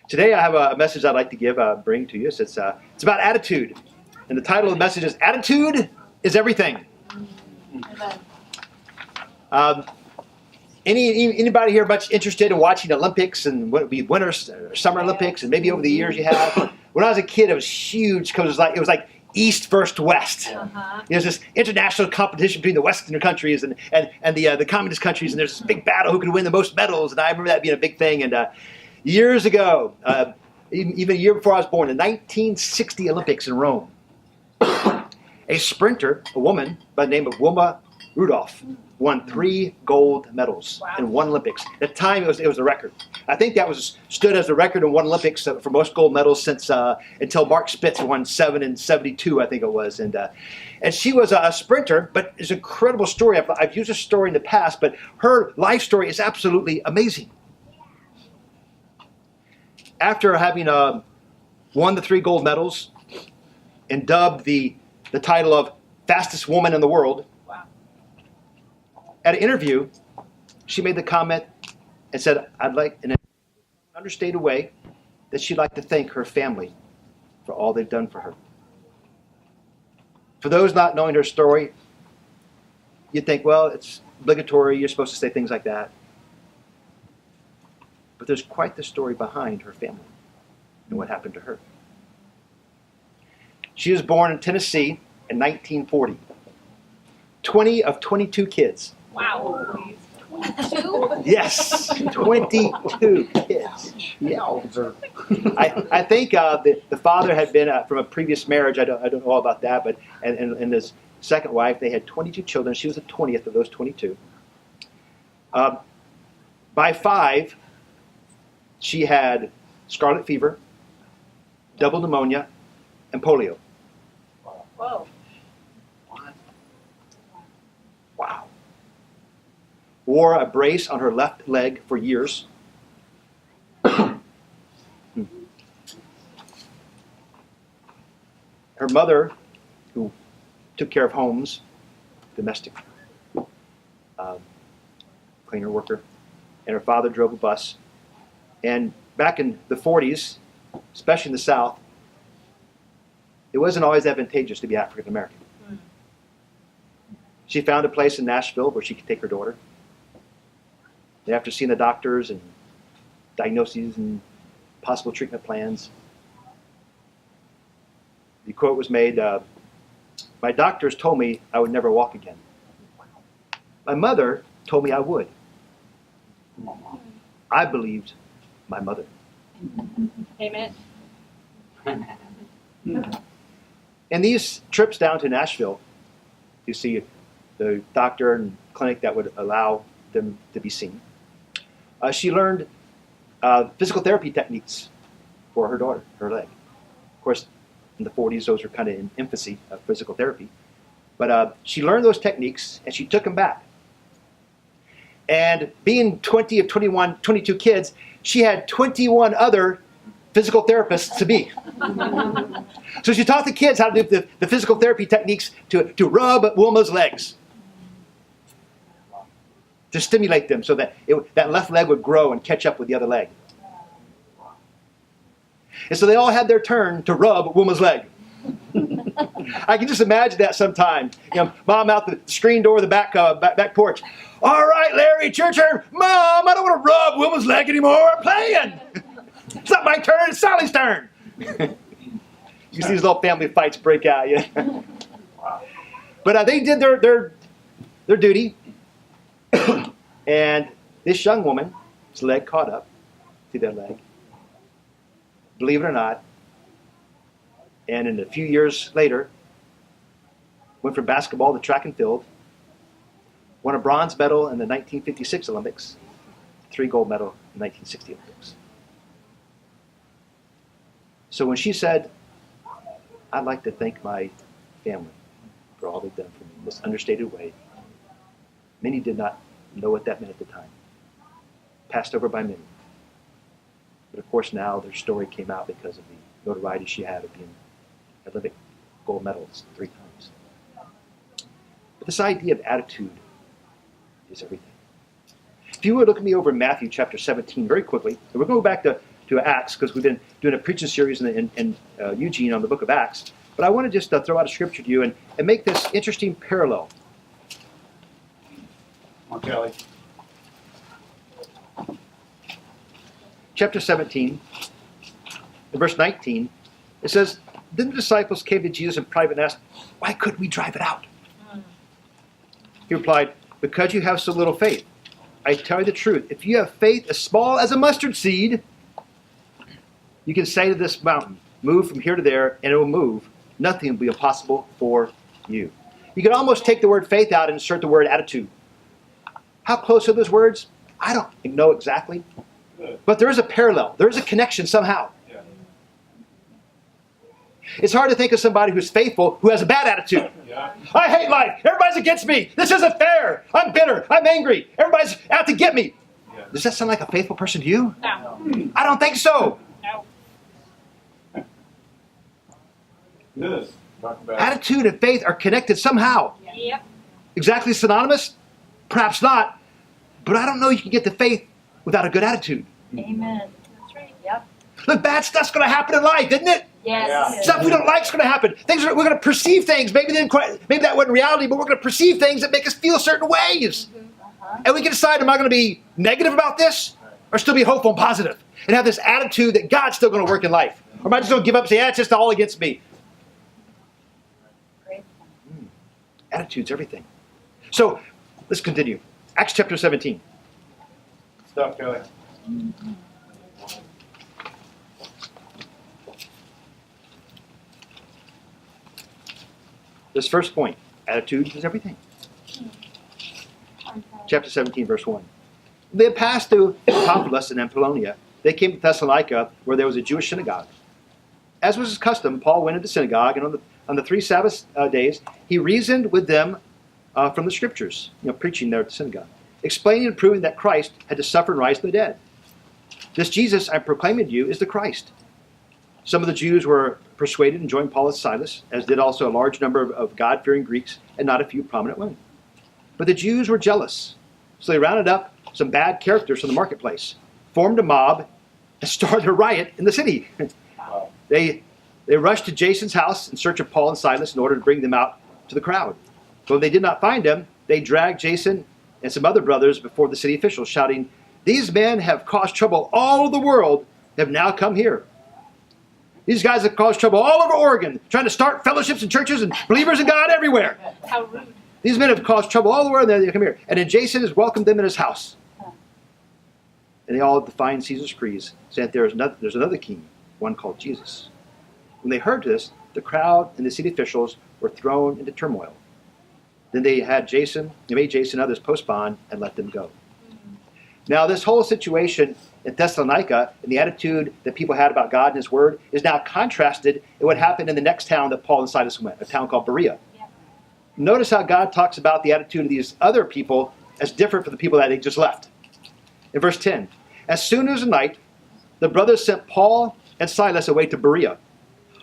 Today I have a message I'd like to bring to you. It's about attitude. And the title of the message is Attitude is Everything. Anybody here much interested in watching Olympics and what would be Winter or Summer Olympics, and maybe over the years you have? When I was a kid, it was huge because it was like East versus West. There's this international competition between the Western countries and the communist countries, and there's this big battle who could win the most medals. And I remember that being a big thing. And years ago, even a year before I was born, the 1960 Olympics in Rome, a sprinter, a woman by the name of Wilma Rudolph, won 3 gold medals in one Olympics. At the time, it was a record. I think that stood as a record in one Olympics for most gold medals since until Mark Spitz won 7 in 72, I think it was. And she was a sprinter, but it's an incredible story. I've used this story in the past, but her life story is absolutely amazing. After having won the 3 gold medals and dubbed the title of fastest woman in the world, at an interview, she made the comment and said, I'd like, in an understated way, that she'd like to thank her family for all they've done for her. For those not knowing her story, you'd think, well, it's obligatory, you're supposed to say things like that. But there's quite the story behind her family and what happened to her. She was born in Tennessee in 1940. 20 of 22 kids. Wow. 22? Yes, 22 kids. Yeah. I think the father had been from a previous marriage. I don't know all about that, but and his second wife, they had 22 children. She was the 20th of those 22. By 5, she had scarlet fever, double pneumonia, and polio. Whoa. Wow. Wore a brace on her left leg for years. Her mother, who took care of homes, domestic cleaner worker, and her father drove a bus. And back in the 40s, especially in the South, it wasn't always advantageous to be African American. She found a place in Nashville where she could take her daughter. And after seeing the doctors and diagnoses and possible treatment plans, the quote was made, my doctors told me I would never walk again. My mother told me I would. I believed my mother. Amen. And these trips down to Nashville to see the doctor and clinic that would allow them to be seen, she learned physical therapy techniques for her daughter, her leg. Of course, in the 40s, those were kind of in infancy of physical therapy. But she learned those techniques, and she took them back. And being 20 of 22 kids, she had 21 other physical therapists to be. So she taught the kids how to do the physical therapy techniques to rub Wilma's legs, to stimulate them so that that left leg would grow and catch up with the other leg. And so they all had their turn to rub Wilma's leg. I can just imagine that sometime. Mom out the screen door of the back porch. All right, Larry, it's your turn. Mom, I don't want to rub Wilma's leg anymore. I'm playing. It's not my turn, it's Sally's turn. You see these little family fights break out. Yeah. But they did their duty. And this young woman's leg caught up to their leg. Believe it or not. And in a few years later, went from basketball to track and field, won a bronze medal in the 1956 Olympics, 3 gold medal in the 1960 Olympics. So when she said, I'd like to thank my family for all they've done for me in this understated way, many did not know what that meant at the time. Passed over by many. But of course now their story came out because of the notoriety she had of being Olympic gold medals 3 times. But this idea of attitude is everything. If you would look at me over in Matthew chapter 17 very quickly, and we're going to go back to to Acts because we've been doing a preaching series in Eugene on the book of Acts. But I want to just throw out a scripture to you and make this interesting parallel. Come on, Kelly. Chapter 17, in verse 19, it says, Then the disciples came to Jesus in private and asked, Why couldn't we drive it out? He replied, Because you have so little faith. I tell you the truth, if you have faith as small as a mustard seed, you can say to this mountain, move from here to there, and it will move. Nothing will be impossible for you. You can almost take the word faith out and insert the word attitude. How close are those words? I don't know exactly. But there is a parallel. There is a connection somehow. Yeah. It's hard to think of somebody who's faithful who has a bad attitude. Yeah. I hate life. Everybody's against me. This isn't fair. I'm bitter. I'm angry. Everybody's out to get me. Yeah. Does that sound like a faithful person to you? No. I don't think so. No. Good. Talk about Attitude and faith are connected somehow. Yep. Exactly synonymous? Perhaps not. But I don't know you can get the faith without a good attitude. Amen. That's right. Yep. Look, bad stuff's going to happen in life, isn't it? Yes. Yeah. Stuff we don't like is going to happen. We're going to perceive things. Maybe that wasn't reality, but we're going to perceive things that make us feel certain ways. Uh-huh. And we can decide, am I going to be negative about this or still be hopeful and positive and have this attitude that God's still going to work in life? Or am I just going to give up and say, it's just all against me? Great. Attitude's everything. So let's continue. Acts chapter 17. stuff, Kelly. This first point, attitude is everything. Chapter 17, verse 1. They had passed through Amphipolis and Apollonia. They came to Thessalonica, where there was a Jewish synagogue. As was his custom, Paul went into the synagogue, and on the 3 Sabbath days, he reasoned with them from the Scriptures, preaching there at the synagogue, explaining and proving that Christ had to suffer and rise from the dead. This Jesus I'm proclaiming to you is the Christ. Some of the Jews were persuaded and joined Paul and Silas, as did also a large number of God-fearing Greeks and not a few prominent women. But the Jews were jealous, so they rounded up some bad characters from the marketplace, formed a mob, and started a riot in the city. Wow. They rushed to Jason's house in search of Paul and Silas in order to bring them out to the crowd. But when they did not find them, they dragged Jason and some other brothers before the city officials, shouting, "These men have caused trouble all over the world, have now come here." These guys have caused trouble all over Oregon, trying to start fellowships and churches and believers in God everywhere. How rude. These men have caused trouble all the world, and they come here. And then Jason has welcomed them in his house. And they all defied Caesar's decrees, saying there's another king, one called Jesus. When they heard this, the crowd and the city officials were thrown into turmoil. Then they made Jason and others postpone and let them go. Now this whole situation in Thessalonica and the attitude that people had about God and His Word is now contrasted in what happened in the next town that Paul and Silas went, a town called Berea. Yeah. Notice how God talks about the attitude of these other people as different from the people that they just left. In verse 10, as soon as the night, the brothers sent Paul and Silas away to Berea.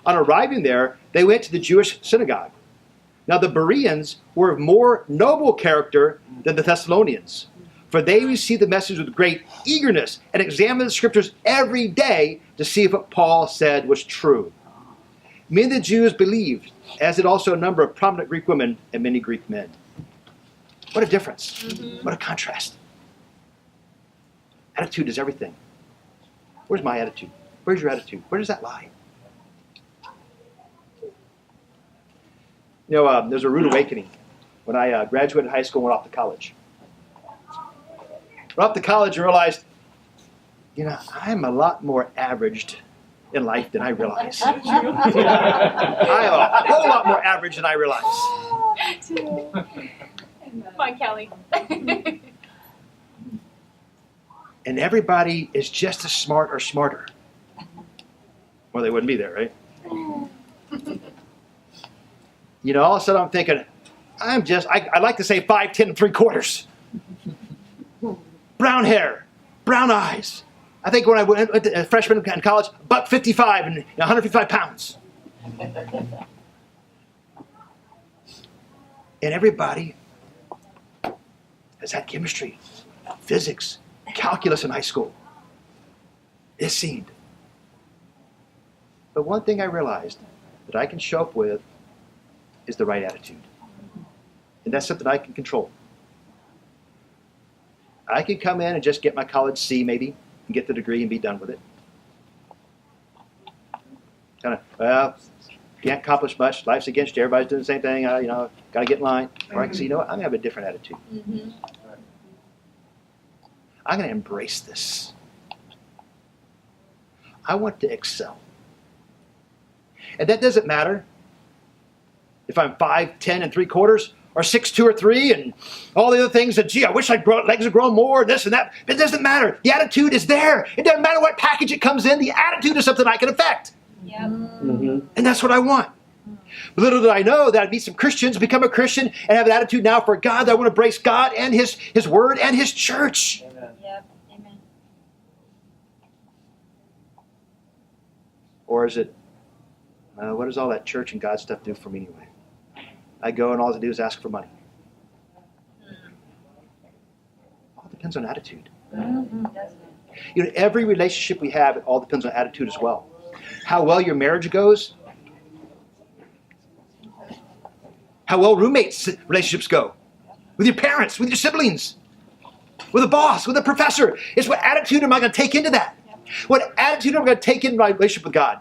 On arriving there, they went to the Jewish synagogue. Now the Bereans were of more noble character than the Thessalonians, for they received the message with great eagerness and examined the scriptures every day to see if what Paul said was true. Many of the Jews believed, as did also a number of prominent Greek women and many Greek men. What a difference. What a contrast. Attitude is everything. Where's my attitude? Where's your attitude? Where does that lie? There's a rude awakening when I graduated high school and went off to college. Went off to college and realized, I'm a lot more averaged in life than I realize. I'm a whole lot more average than I realize. Come on, Kelly. And everybody is just as smart or smarter. Or they wouldn't be there, right? All of a sudden I'm thinking, I like to say 5'10" and 3/4. Brown hair, brown eyes. I think when I went to freshman in college, $155 and 155 pounds. And everybody has had chemistry, physics, calculus in high school. It seemed. But one thing I realized that I can show up with is the right attitude. And that's something I can control. I can come in and just get my college C maybe, and get the degree and be done with it. Kind of, well, can't accomplish much. Life's against you. Everybody's doing the same thing. Got to get in line. Or I can say, you know what? I'm going to have a different attitude. Mm-hmm. I'm going to embrace this. I want to excel. And that doesn't matter if I'm 5'10" and 3/4 or 6'2" or 3 and all the other things that, gee, I wish legs had grown more, this and that. It doesn't matter. The attitude is there. It doesn't matter what package it comes in. The attitude is something I can affect. Yep. Mm-hmm. And that's what I want. But little did I know that I'd meet some Christians, become a Christian, and have an attitude now for God that I want to embrace God and His Word and His church. Amen. Yep. Amen. Or is it, what does all that church and God stuff do for me anyway? I go and all I do is ask for money. All depends on attitude. Mm-hmm. Doesn't it? Every relationship we have, it all depends on attitude as well. How well your marriage goes, how well roommates relationships go, with your parents, with your siblings, with a boss, with a professor. It's what attitude am I going to take into that? What attitude am I going to take into my relationship with God?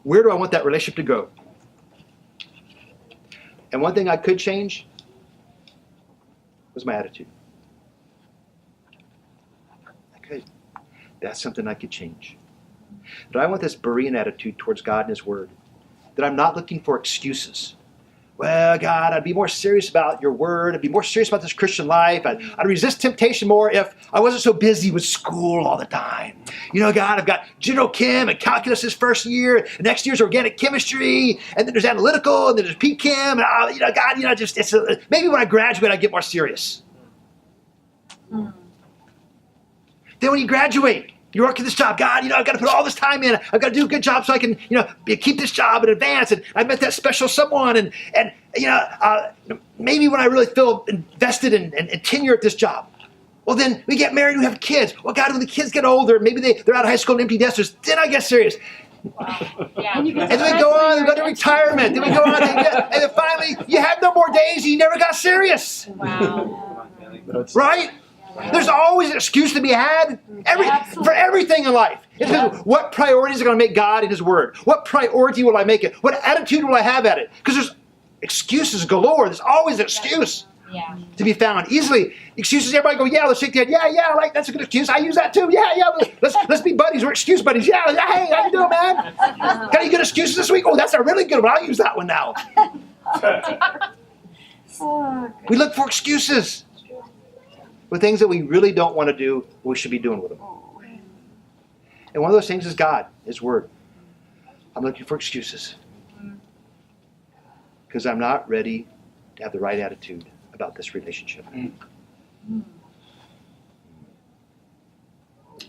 Where do I want that relationship to go? And one thing I could change was my attitude. I could. That's something I could change. But I want this Berean attitude towards God and His Word. That I'm not looking for excuses. Well, God, I'd be more serious about your Word. I'd be more serious about this Christian life. I'd resist temptation more if I wasn't so busy with school all the time. God, I've got General Chem and Calculus this first year. And next year's Organic Chemistry. And then there's Analytical. And then there's P-Chem. And, God, maybe when I graduate, I get more serious. Mm. Then when you graduate, you work at this job. God, I've got to put all this time in. I've got to do a good job so I can, keep this job and advance. And I met that special someone. And maybe when I really feel invested and tenure at this job, well, then we get married and we have kids. Well, God, when the kids get older, maybe they're out of high school and empty nesters, then I get serious. Wow. Yeah. And then we go on, we go to retirement. Then we go on, and then finally, you have no more days and you never got serious. Wow. Right? There's always an excuse to be had for everything in life. It's because what priorities are going to make God and His Word? What priority will I make it? What attitude will I have at it? Because there's excuses galore. There's always an excuse to be found easily. Excuses, everybody go, let's shake the head. Yeah, right, that's a good excuse. I use that too. Yeah, let's be buddies. We're excuse buddies. Yeah, hey, how you doing, man? Got any good excuses this week? Oh, that's a really good one. I'll use that one now. We look for excuses with things that we really don't want to do, we should be doing with them. And one of those things is God, His Word. I'm looking for excuses because I'm not ready to have the right attitude about this relationship.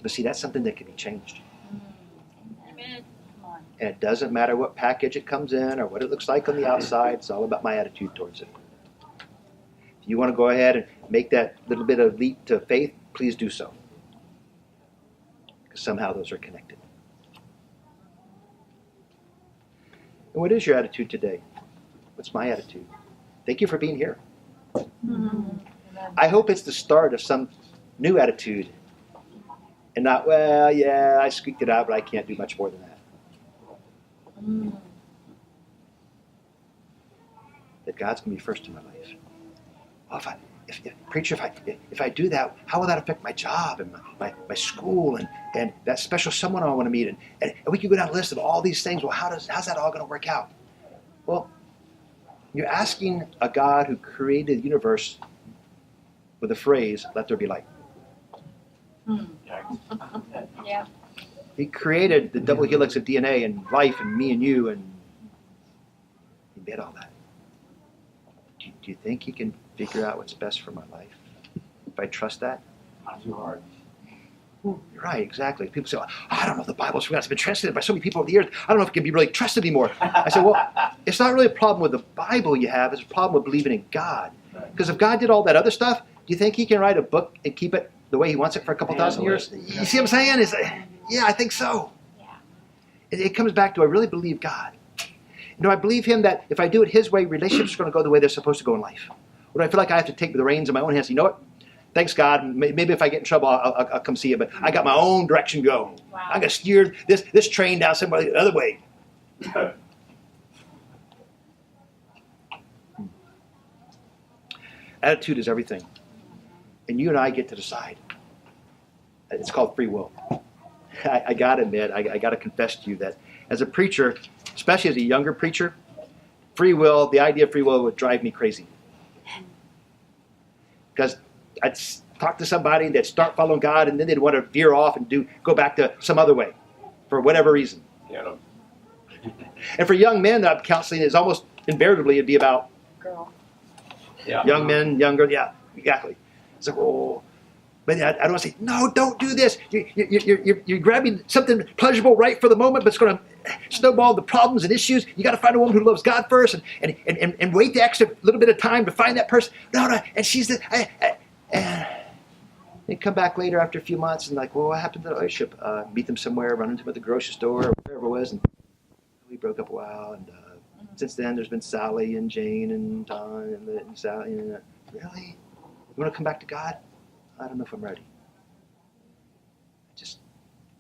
But see, that's something that can be changed. Amen. And it doesn't matter what package it comes in or what it looks like on the outside. It's all about my attitude towards it. If you want to go ahead and make that little bit of leap to faith, please do so. Because somehow those are connected. And what is your attitude today? What's my attitude? Thank you for being here. Mm-hmm. I hope it's the start of some new attitude. And not, well, yeah, I squeaked it out, but I can't do much more than that. Mm. That God's going to be first in my life. Well, if I do that, how will that affect my job and my school and that special someone I want to meet? And we can go down a list of all these things. Well, how's that all going to work out? Well, you're asking a God who created the universe with the phrase, let there be light. Yeah. He created the double helix of DNA and life and me and you, and He did all that. Do you think He can figure out what's best for my life? If I trust that? Not too hard. You're right, exactly. People say, I don't know if the Bible's for God. It's been translated by so many people over the years. I don't know if it can be really trusted anymore. I said, well, it's not really a problem with the Bible you have. It's a problem with believing in God. Because if God did all that other stuff, do you think He can write a book and keep it the way He wants it for a couple thousand years? You see what I'm saying? Yeah, I think so. It comes back to, I really believe God? Do I believe him that if I do it his way, relationships are going to go the way they're supposed to go in life? Or do I feel like I have to take the reins in my own hands? You know what? Thanks, God. Maybe if I get in trouble, I'll come see you. But I got my own direction to go. Wow. I'm going to steer this train down somebody the other way. Attitude is everything. And you and I get to decide. It's called free will. I got to admit, I got to confess to you that as a preacher, especially as a younger preacher, free will, the idea of free will would drive me crazy. Because I'd talk to somebody, they'd start following God, and then they'd want to veer off and go back to some other way for whatever reason. Yeah. And for young men that I'm counseling, it's almost invariably it'd be about Girl. Yeah. young men, young girls. Yeah, exactly. So, oh, but I don't want to say, no, don't do this. You're grabbing something pleasurable right for the moment, but it's going to snowball the problems and issues. You got to find a woman who loves God first, and wait the extra little bit of time to find that person. No, and she's the. They come back later after a few months and like, well, what happened to the relationship? Meet them somewhere, run into them at the grocery store or wherever it was, and we broke up a while. And since then, there's been Sally and Jane and Don and Sally. And, really? You want to come back to God? I don't know if I'm ready. I just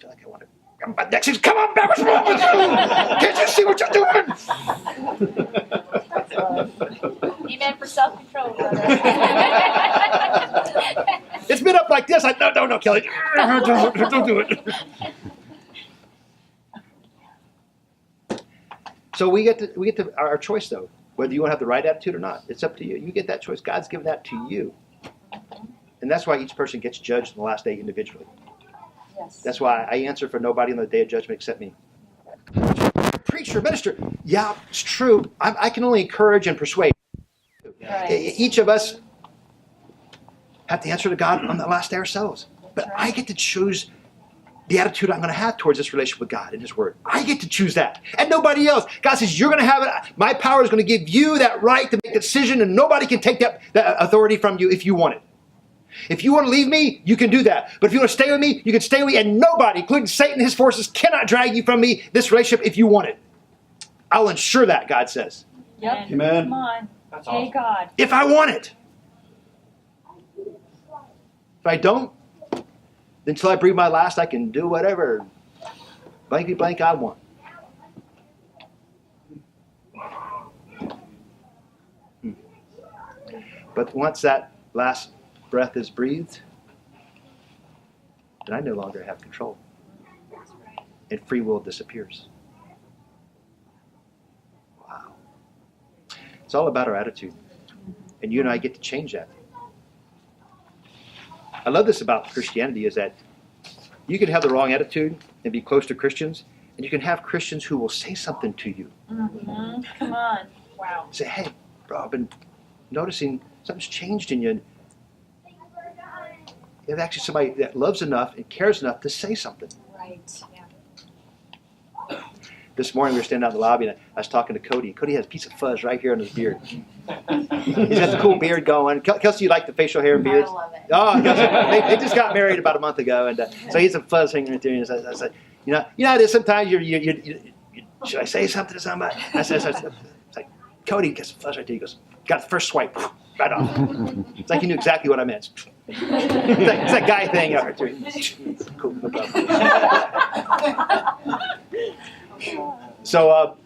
feel like I want to. But next is, come on back! What's wrong with you? Can't you see what you're doing? Amen for self-control, brother. It's been up like this. No, Kelly. Don't do it. So we get to our choice, though. Whether you want to have the right attitude or not, it's up to you. You get that choice. God's given that to you. And that's why each person gets judged in the last day individually. Yes. That's why I answer for nobody on the day of judgment except me. Preacher, minister, yeah, it's true. I can only encourage and persuade. Right. Each of us have to answer to God on the last day ourselves. But I get to choose the attitude I'm going to have towards this relationship with God and His Word. I get to choose that. And nobody else. God says, you're going to have it. My power is going to give you that right to make a decision, and nobody can take that authority from you if you want it. If you want to leave me, you can do that. But if you want to stay with me, you can stay with me. And nobody, including Satan and his forces, cannot drag you from me, this relationship, if you want it. I'll ensure that, God says. Yep. Amen. Come on. That's Hey, awesome. God. If I want it. If I don't, until I breathe my last, I can do whatever blankety blank I want. But once that last breath is breathed, then I no longer have control. And free will disappears. Wow. It's all about our attitude. And you and I get to change that. I love this about Christianity is that you can have the wrong attitude and be close to Christians, and you can have Christians who will say something to you. Mm-hmm. Come on. Wow. Say, hey, bro, I've been noticing something's changed in you. You have actually somebody that loves enough and cares enough to say something. Right. Yeah. This morning we were standing out in the lobby and I was talking to Cody. Cody has a piece of fuzz right here on his beard. He's got the cool beard going. Kelsey, you like the facial hair and beards? I love it. Oh, Kelsey, they just got married about a month ago, and so he's a fuzz hanging right there. And I said, you know how it is sometimes you should I say something to somebody? I said, it's like, Cody gets a fuzz right there. He goes, got the first swipe right off. It's like he knew exactly what I meant. It's that guy thing out there too. Cool, no problem. So,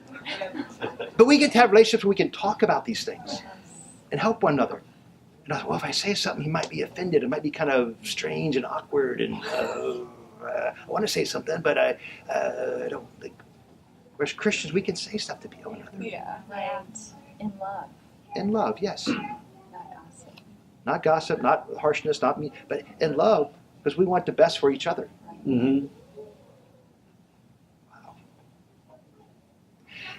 but we get to have relationships where we can talk about these things and help one another. And I thought, well, if I say something, he might be offended. It might be kind of strange and awkward. And I want to say something, but I don't think. Whereas Christians, we can say stuff to one another. Yeah. Right. In love. In love, yes. Not gossip. Not gossip, not harshness, not me, but in love, because we want the best for each other. Mm-hmm. Wow.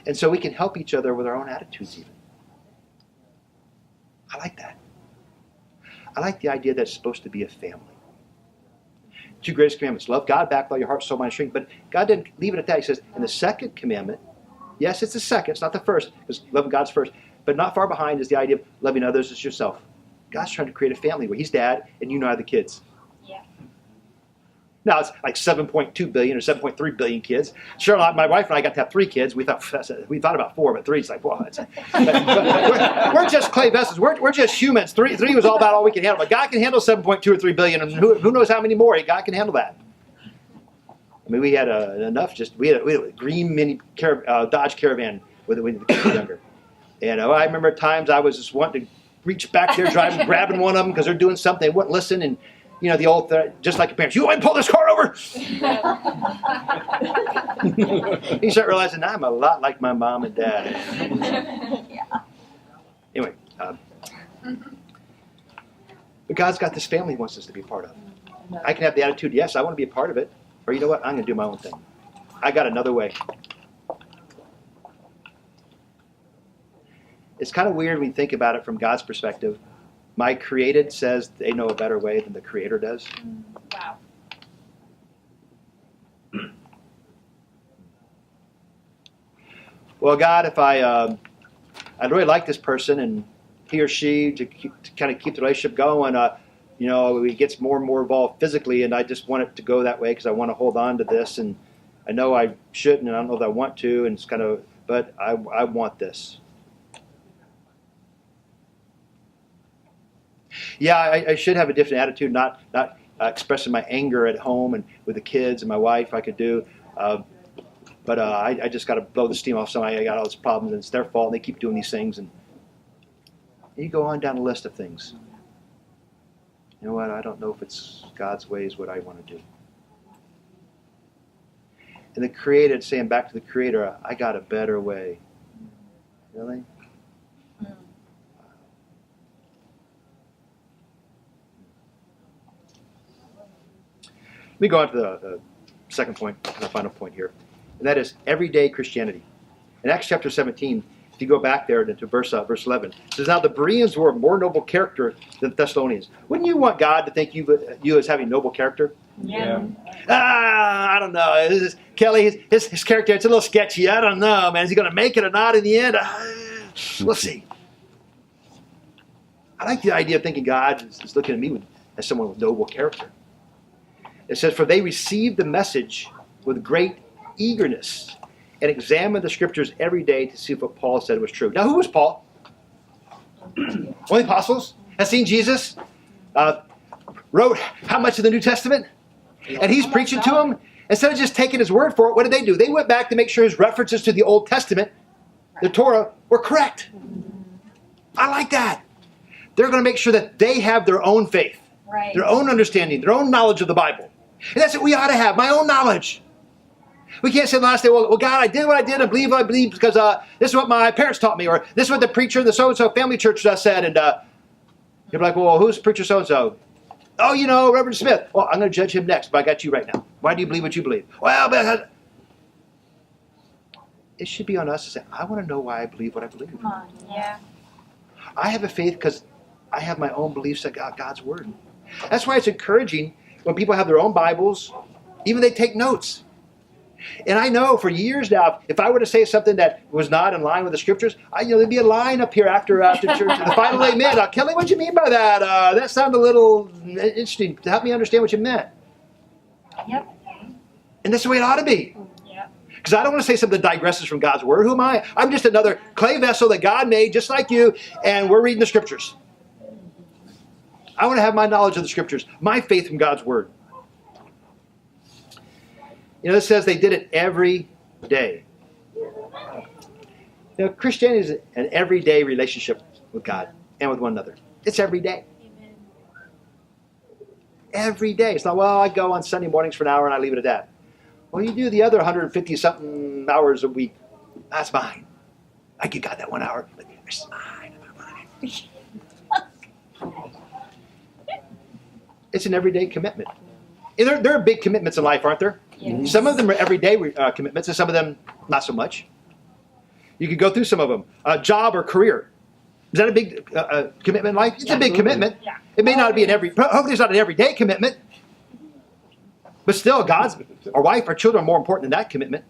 And so we can help each other with our own attitudes even. I like that. I like the idea that it's supposed to be a family. Two greatest commandments. Love God back with all your heart, soul, mind, and strength. But God didn't leave it at that. He says, and the second commandment, yes, it's the second, it's not the first, because loving God's first. But not far behind is the idea of loving others as yourself. God's trying to create a family where He's dad and you and I are the kids. Yeah. Now it's like 7.2 billion or 7.3 billion kids. Sure, my wife and I got to have 3 kids. We thought about 4, but 3 is like, well, we're just clay vessels. We're just humans. 3 was all about all we can handle. But God can handle 7.2 or 3 billion, and who knows how many more? God can handle that. I mean, we had enough. We had a green mini Dodge Caravan when the kids were younger. And I remember times I was just wanting to reach back there, grabbing one of them because they're doing something. They wouldn't listen, and the old, just like your parents, you want me to pull this car over? You start realizing I'm a lot like my mom and dad. Anyway, but God's got this family He wants us to be a part of. I can have the attitude, yes, I want to be a part of it. Or you know what, I'm going to do my own thing. I got another way. It's kind of weird when you think about it from God's perspective. My created says they know a better way than the Creator does. Wow. Well, God, if I really like this person and he or she to kind of keep the relationship going, he gets more and more involved physically, and I just want it to go that way because I want to hold on to this, and I know I shouldn't, and I don't know that I want to, and it's kind of, but I want this. Yeah, I should have a different attitude, not expressing my anger at home and with the kids and my wife. I could do, but I just got to blow the steam off somebody. I got all these problems, and it's their fault. And they keep doing these things, and you go on down a list of things. You know what? I don't know if it's God's way is what I want to do. And the Creator, saying back to the Creator, I got a better way. Really? Let me go on to the second point, the final point here. And that is everyday Christianity. In Acts chapter 17, if you go back there to verse 11, it says, now the Bereans were of more noble character than the Thessalonians. Wouldn't you want God to think you as having noble character? Yeah. I don't know. Kelly, his character, it's a little sketchy. I don't know, man. Is he going to make it or not in the end? We'll see. I like the idea of thinking God is looking at me as someone with noble character. It says, for they received the message with great eagerness and examined the scriptures every day to see if what Paul said was true. Now, who was Paul? One of the apostles, has seen Jesus, wrote how much of the New Testament? And he's preaching to them. Instead of just taking his word for it, what did they do? They went back to make sure his references to the Old Testament, the Torah, were correct. I like that. They're going to make sure that they have their own faith, their own understanding, their own knowledge of the Bible. And that's what we ought to have, my own knowledge. We can't say the last day, well, God, I did what I did, I believe because this is what my parents taught me, or this is what the preacher in the so-and-so family church said, and you're like, well, who's preacher so-and-so? Oh, Reverend Smith. Well, I'm going to judge him next, but I got you right now. Why do you believe what you believe? Well, but it should be on us to say, I want to know why I believe what I believe. Come on. Yeah. I have a faith because I have my own beliefs that God's Word. That's why it's encouraging when people have their own Bibles, even they take notes. And I know for years now, if I were to say something that was not in line with the Scriptures, there'd be a line up here after church, the final amen. Kelly, what do you mean by that? That sounded a little interesting. To help me understand what you meant. Yep. And that's the way it ought to be. Yep. Because I don't want to say something that digresses from God's Word. Who am I? I'm just another clay vessel that God made, just like you, and we're reading the Scriptures. I want to have my knowledge of the Scriptures, my faith in God's Word. It says they did it every day. Christianity is an everyday relationship with God and with one another. It's every day. Amen. Every day. It's not, well, I go on Sunday mornings for an hour and I leave it at that. Well, you do the other 150-something hours a week. That's mine. I give God that 1 hour. It's mine. It's an everyday commitment. And there are big commitments in life, aren't there? Yes. Some of them are everyday commitments, and some of them not so much. You could go through some of them. Job or career. Is that a big commitment in life? It's a big commitment. Yeah. It may not be hopefully it's not an everyday commitment. But still, our wife, our children are more important than that commitment.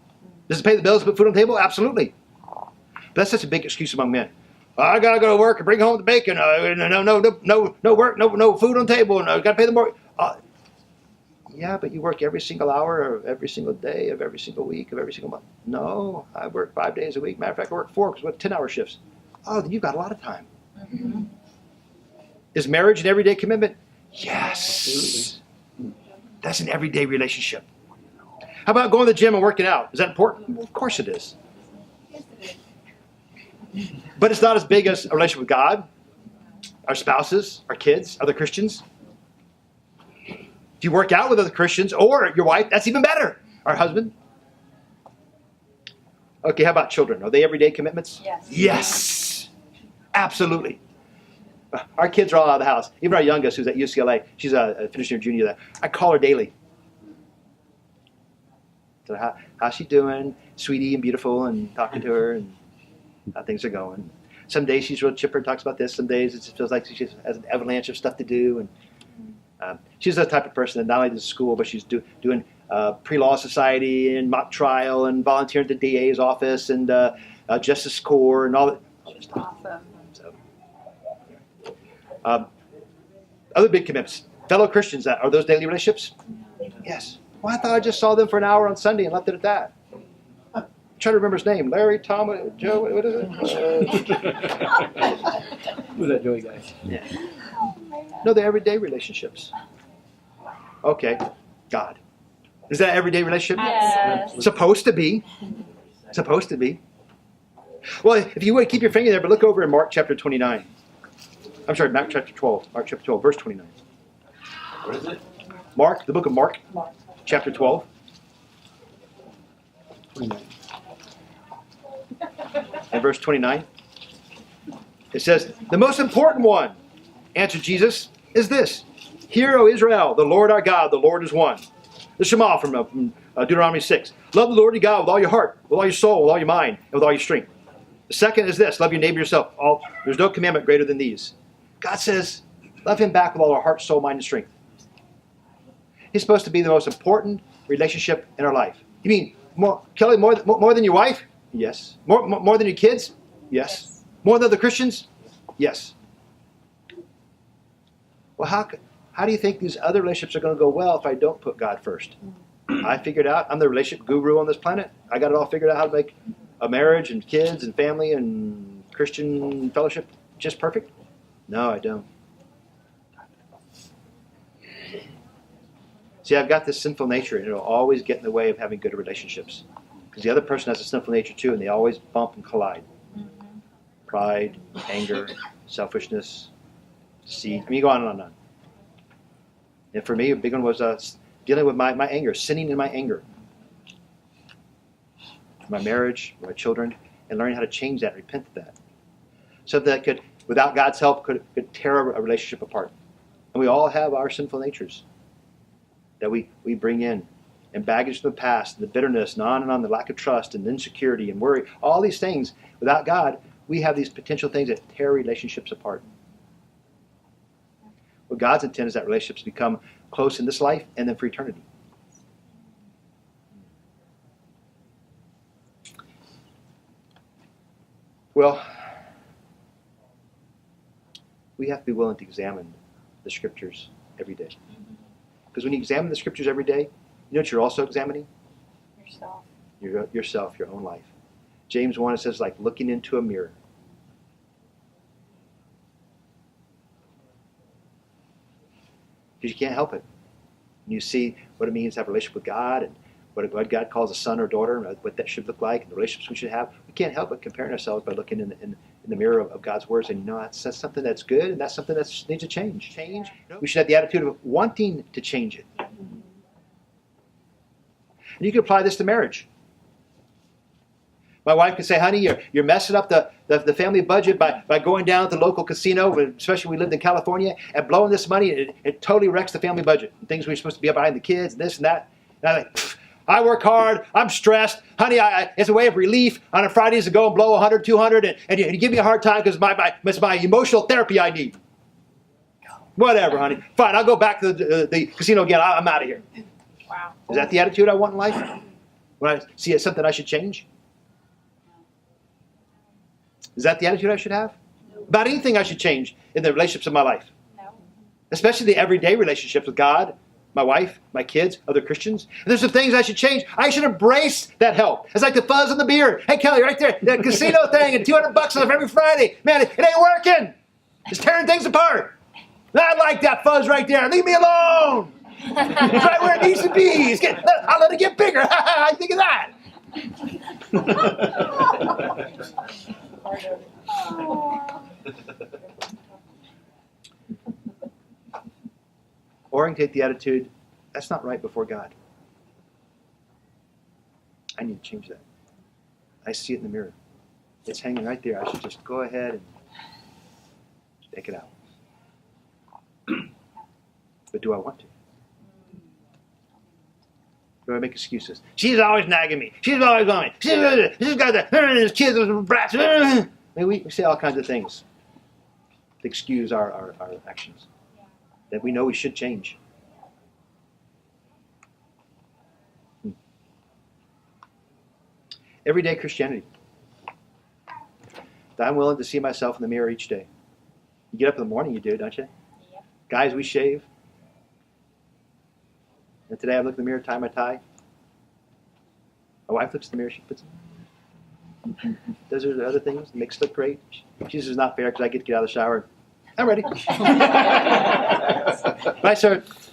Does it pay the bills, put food on the table? Absolutely. But that's such a big excuse among men. I gotta go to work and bring home the bacon. No work, no food on the table, and I gotta pay the mortgage. Yeah, but you work every single hour of every single day of every single week of every single month. No, I work 5 days a week. Matter of fact, I work 4 because we have 10-hour shifts. Oh, then you've got a lot of time. Mm-hmm. Is marriage an everyday commitment? Yes. That's an everyday relationship. How about going to the gym and working out? Is that important? Well, of course it is. But it's not as big as a relationship with God, our spouses, our kids, other Christians. If you work out with other Christians or your wife, that's even better. Our husband. Okay, how about children? Are they everyday commitments? Yes. Yes. Absolutely. Our kids are all out of the house. Even our youngest, who's at UCLA, she's finishing her junior there. I call her daily. So how's she doing? Sweetie and beautiful, and talking to her and how things are going. Some days she's real chipper and talks about this. Some days it just feels like she has an avalanche of stuff to do. And she's the type of person that not only does school, but she's doing pre-law society and mock trial and volunteering at the DA's office and Justice Corps and all that stuff. Awesome. So, other big commitments. Fellow Christians, are those daily relationships? Yes. Well, I thought I just saw them for an hour on Sunday and left it at that. I'm trying to remember his name. Larry, Tom, Joe, what is it? Who's that Joey guy? Yeah. No, they're everyday relationships. Okay, God. Is that an everyday relationship? Yes. Supposed to be. Supposed to be. Well, if you would, keep your finger there, but look over in Mark chapter 29. I'm sorry, Mark chapter 12. Mark chapter 12, verse 29. What is it? Mark, the book of Mark, chapter 12. And verse 29. It says, the most important one, answered Jesus, is this. Hear, O Israel, the Lord our God, the Lord is one. The Shema from Deuteronomy 6. Love the Lord your God with all your heart, with all your soul, with all your mind, and with all your strength. The second is this. Love your neighbor yourself. There's no commandment greater than these. God says, love him back with all our heart, soul, mind, and strength. He's supposed to be the most important relationship in our life. You mean, Kelly, more than your wife? Yes. More than your kids? Yes. More than the Christians? Yes. Well, how do you think these other relationships are going to go well if I don't put God first? I figured out, I'm the relationship guru on this planet. I got it all figured out how to make a marriage and kids and family and Christian fellowship just perfect? No, I don't. See, I've got this sinful nature, and it'll always get in the way of having good relationships. Because the other person has a sinful nature too, and they always bump and collide. Pride, anger, selfishness, deceit. I mean, you go on and on. And for me, a big one was dealing with my anger, sinning in my anger. My marriage, my children, and learning how to change that, repent of that. So that could, without God's help, could tear a relationship apart. And we all have our sinful natures that we bring in. And baggage from the past, and the bitterness, and on, the lack of trust, and insecurity, and worry. All these things, without God, we have these potential things that tear relationships apart. What God's intent is that relationships become close in this life and then for eternity. Well, we have to be willing to examine the Scriptures every day. Because when you examine the Scriptures every day, you know what you're also examining? Yourself. Yourself, your own life. James 1, it says, like looking into a mirror. Because you can't help it. And you see what it means to have a relationship with God and what God calls a son or daughter and what that should look like and the relationships we should have. We can't help but comparing ourselves by looking in the mirror of God's words and that's something that's good and that's something that needs to change. We should have the attitude of wanting to change it. And you can apply this to marriage. My wife can say, honey, you're messing up the family budget by going down to the local casino, especially when we lived in California, and blowing this money. It totally wrecks the family budget. And things we're supposed to be behind the kids, and this and that. And I'm like, I work hard. I'm stressed. Honey, it's a way of relief on a Fridays to go and blow 100, 200, and you give me a hard time because it's my emotional therapy I need. Whatever, honey. Fine, I'll go back to the casino again. I'm out of here. Wow. Is that the attitude I want in life? When I see it as something I should change? Is that the attitude I should have? No. About anything I should change in the relationships of my life. No. Especially the everyday relationships with God my wife, my kids, other Christians. And there's some things I should change. I should embrace that help. It's like the fuzz on the beard. Hey, Kelly, right there, that casino thing and $200 off every Friday. Man, it ain't working. It's tearing things apart. I like that fuzz right there. Leave me alone. It's right where it needs to be. I'll let it get bigger. I think of that. Or I can take the attitude, that's not right before God. I need to change that. I see it in the mirror. It's hanging right there. I should just go ahead and take it out. But do I want to? Do I make excuses? She's always nagging me. She's always on me. She's got the kids with brats. I mean, we say all kinds of things to excuse our actions that we know we should change. Everyday Christianity. That I'm willing to see myself in the mirror each day. You get up in the morning, you do, don't you? Yep. Guys, we shave. And today I look in the mirror, tie my tie. My wife looks in the mirror, she puts it. Does her other things, makes it look great. She says it's not fair because I get to get out of the shower. I'm ready.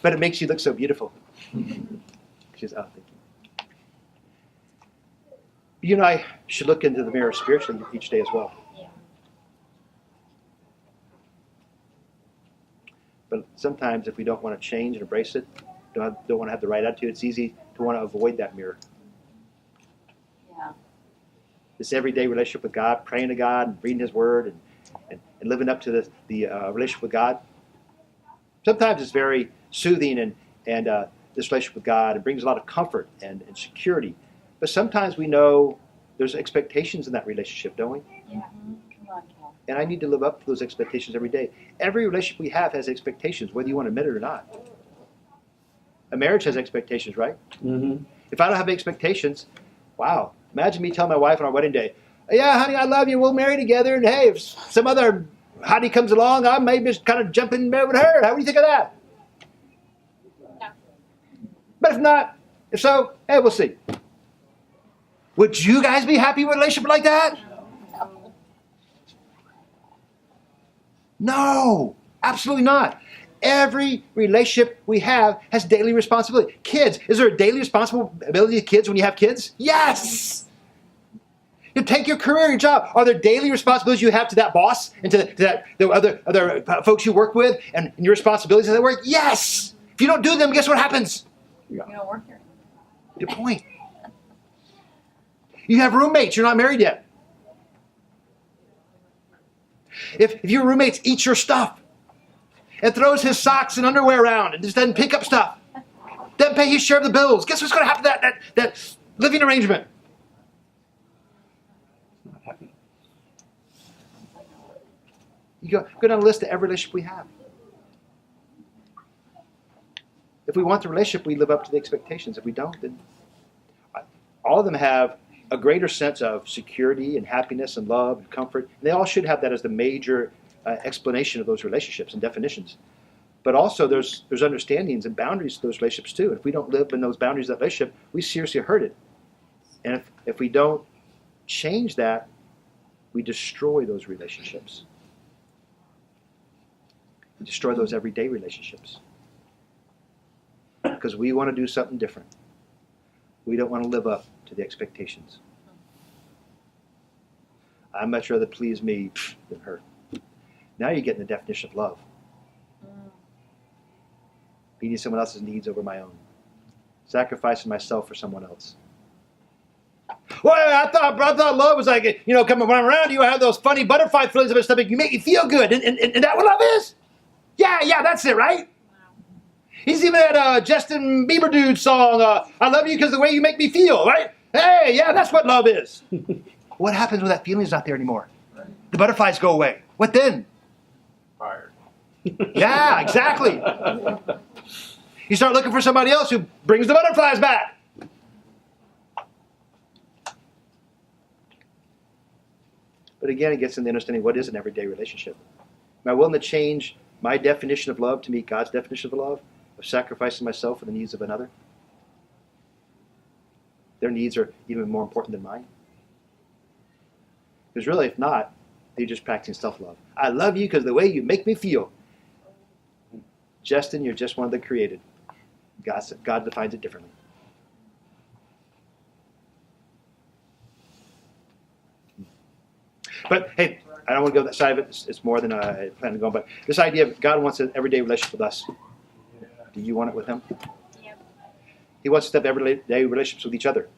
But it makes you look so beautiful. She says, oh, thank you. You and I should look into the mirror spiritually each day as well. Yeah. But sometimes if we don't want to change and embrace it, don't want to have the right attitude, it's easy to want to avoid that mirror. Yeah. This everyday relationship with God, praying to God, and reading His Word, and living up to the relationship with God. Sometimes it's very soothing and this relationship with God. It brings a lot of comfort and security. But sometimes we know there's expectations in that relationship, don't we? Yeah. Come on, Cal. And I need to live up to those expectations every day. Every relationship we have has expectations, whether you want to admit it or not. A marriage has expectations, right? Mm-hmm. If I don't have expectations, wow. Imagine me telling my wife on our wedding day, yeah, honey, I love you. We'll marry together. And hey, if some other hottie comes along, I may just kind of jump in bed with her. How do you think of that? No. But if not, if so, hey, we'll see. Would you guys be happy with a relationship like that? No. No, absolutely not. Every relationship we have has daily responsibility. Kids, is there a daily responsibility to kids when you have kids? Yes. You take your career, your job. Are there daily responsibilities you have to that boss and to the other folks you work with and your responsibilities at work? Yes. If you don't do them, guess what happens? You don't work here. Good point. You have roommates. You're not married yet. If your roommates eats your stuff and throws his socks and underwear around and just doesn't pick up stuff, doesn't pay his share of the bills, guess what's going to happen to that living arrangement? Not happy. You go down a list of every relationship we have. If we want the relationship, we live up to the expectations. If we don't, then all of them have a greater sense of security and happiness and love and comfort. And they all should have that as the major explanation of those relationships and definitions. But also there's understandings and boundaries to those relationships too. If we don't live in those boundaries of that relationship, we seriously hurt it. And if we don't change that, we destroy those relationships. We destroy those everyday relationships. Because we want to do something different. We don't want to live up to the expectations. I'd much rather please me than her. Now you're getting the definition of love. Meeting someone else's needs over my own. Sacrificing myself for someone else. Well, I thought love was like, coming when I'm around you, I have those funny butterfly feelings in my stomach. You make me feel good. And that what love is? Yeah, that's it, right? He's even had a Justin Bieber dude song, I love you because the way you make me feel, right? Hey, yeah, that's what love is. What happens when that feeling's not there anymore? The butterflies go away. What then? Fire. Yeah, exactly. You start looking for somebody else who brings the butterflies back. But again, it gets into understanding what is an everyday relationship. Am I willing to change my definition of love to meet God's definition of love? of sacrificing myself for the needs of another? Their needs are even more important than mine. Because really, if not, they're just practicing self-love. I love you because of the way you make me feel. Justin, you're just one of the created. God defines it differently. But hey, I don't want to go that side of it. It's more than I plan to go. But this idea of God wants an everyday relationship with us. Do you want it with Him? Yep. He wants us to have everyday relationships with each other.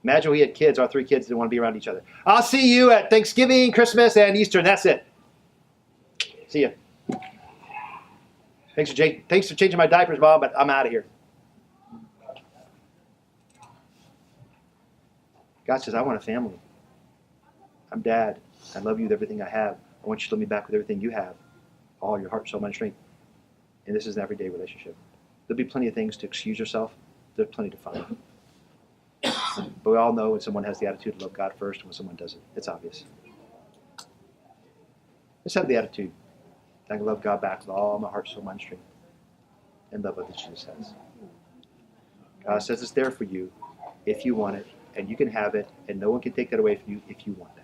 Imagine we had kids, our 3 kids didn't want to be around each other. I'll see you at Thanksgiving, Christmas, and Easter, and that's it. See ya. Thanks for changing my diapers, Mom, but I'm out of here. God says, I want a family. I'm Dad. I love you with everything I have. I want you to love me back with everything you have. All your heart, soul, mind, strength. And this is an everyday relationship. There'll be plenty of things to excuse yourself. There's plenty to find. But we all know when someone has the attitude to love God first and when someone doesn't. It's obvious. Let's have the attitude. I can love God back with all my heart, soul, mind, strength. And love what Jesus says. God says it's there for you if you want it. And you can have it. And no one can take that away from you if you want it.